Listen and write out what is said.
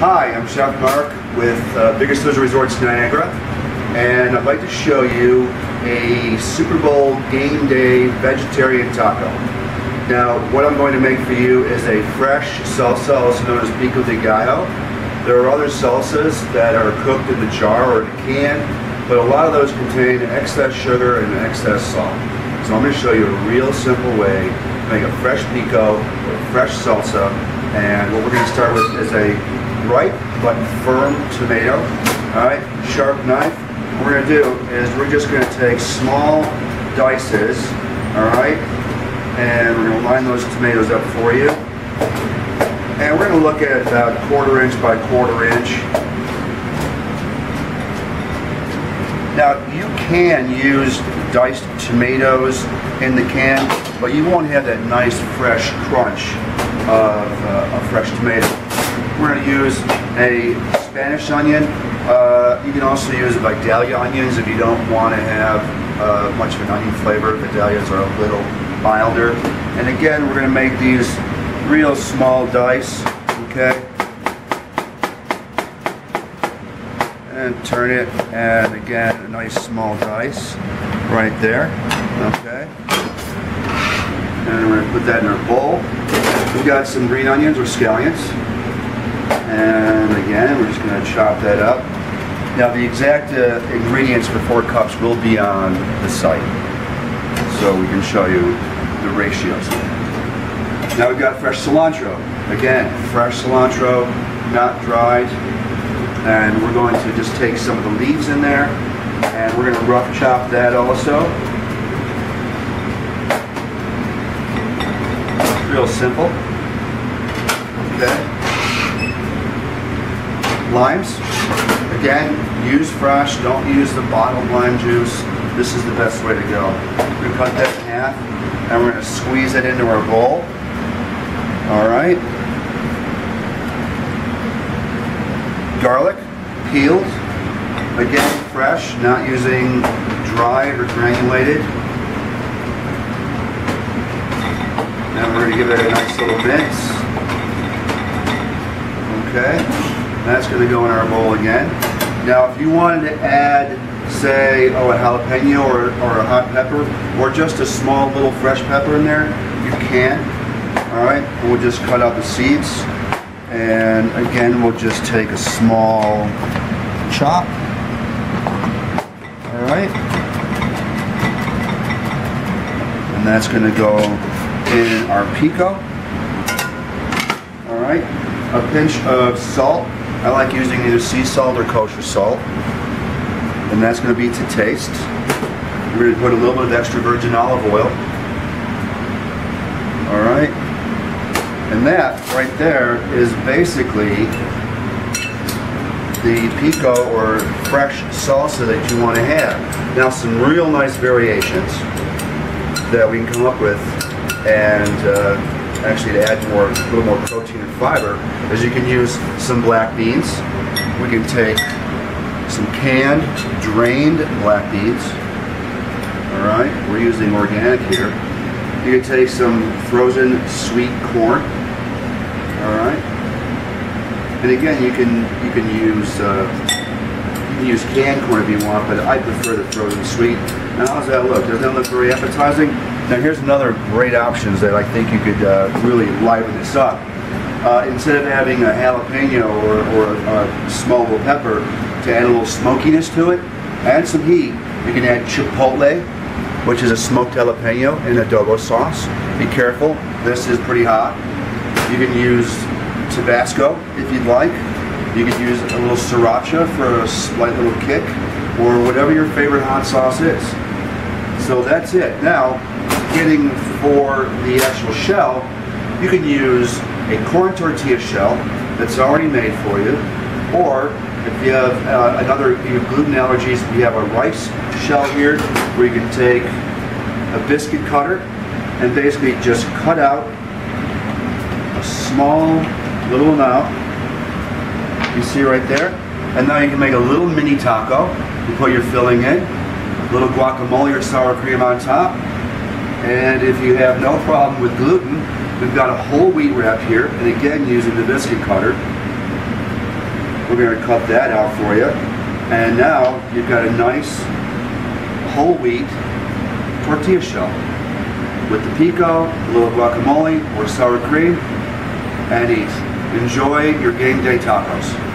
Hi, I'm Chef Mark with Biggest Loser Resort Niagara, and I'd like to show you a Super Bowl game day vegetarian taco. Now, what I'm going to make for you is a fresh salsa, also known as pico de gallo. There are other salsas that are cooked in the jar or in a can, but a lot of those contain excess sugar and excess salt. So I'm going to show you a real simple way to make a fresh pico or a fresh salsa. And what we're going to start with is a ripe but firm tomato. Alright, sharp knife. What we're going to do is we're just going to take small dices, alright, and we're going to line those tomatoes up for you. And we're going to look at about 1/4 inch by 1/4 inch. Now, you can use diced tomatoes in the can, but you won't have that nice fresh crunch of a fresh tomato. We're going to use a Spanish onion. You can also use Vidalia onions if you don't want to have much of an onion flavor. Vidalias are a little milder. And again, we're going to make these real small dice, okay? And turn it, and again, a nice small dice right there, okay? And we're going to put that in our bowl. We've got some green onions or scallions. And again, we're just going to chop that up. Now, the exact ingredients for 4 cups will be on the site, so we can show you the ratios. Now we've got fresh cilantro. Again, fresh cilantro, not dried. And we're going to just take some of the leaves in there, and we're going to rough chop that also. Real simple. Okay. Limes. Again, use fresh. Don't use the bottled lime juice. This is the best way to go. We're going to cut that in half, and we're going to squeeze it into our bowl. All right. Garlic, peeled. Again, fresh, not using dried or granulated. Now we're going to give it a nice little mix. Okay. That's going to go in our bowl again. Now, if you wanted to add, say, a jalapeno or a hot pepper, or just a small little fresh pepper in there, you can. Alright, we'll just cut out the seeds. And again, we'll just take a small chop. Alright. And that's going to go in our pico. Alright. A pinch of salt. I like using either sea salt or kosher salt. And that's going to be to taste. We're going to put a little bit of extra virgin olive oil. Alright. And that right there is basically the pico or fresh salsa that you want to have. Now, some real nice variations that we can come up with, and actually to add a little more protein and fiber, is you can use some black beans. We can take some canned, drained black beans. All right, we're using organic here. You can take some frozen sweet corn. All right, and again, you can use canned corn if you want, but I prefer the frozen sweet. Now, how's that look? Doesn't that look very appetizing? Now, here's another great options that I think you could really liven this up. Instead of having a jalapeno or a small little pepper, to add a little smokiness to it, add some heat. You can add chipotle, which is a smoked jalapeno in adobo sauce. Be careful, this is pretty hot. You can use Tabasco if you'd like. You can use a little sriracha for a slight little kick, or whatever your favorite hot sauce is. So that's it. Now, getting for the actual shell, you can use a corn tortilla shell that's already made for you, or if you have you have gluten allergies, we have a rice shell here where you can take a biscuit cutter and basically just cut out a small little amount. You see right there? And now you can make a little mini taco. You put your filling in, a little guacamole or sour cream on top. And if you have no problem with gluten, we've got a whole wheat wrap here, and again using the biscuit cutter. We're going to cut that out for you. And now you've got a nice whole wheat tortilla shell with the pico, a little guacamole or sour cream, and eat. Enjoy your game day tacos.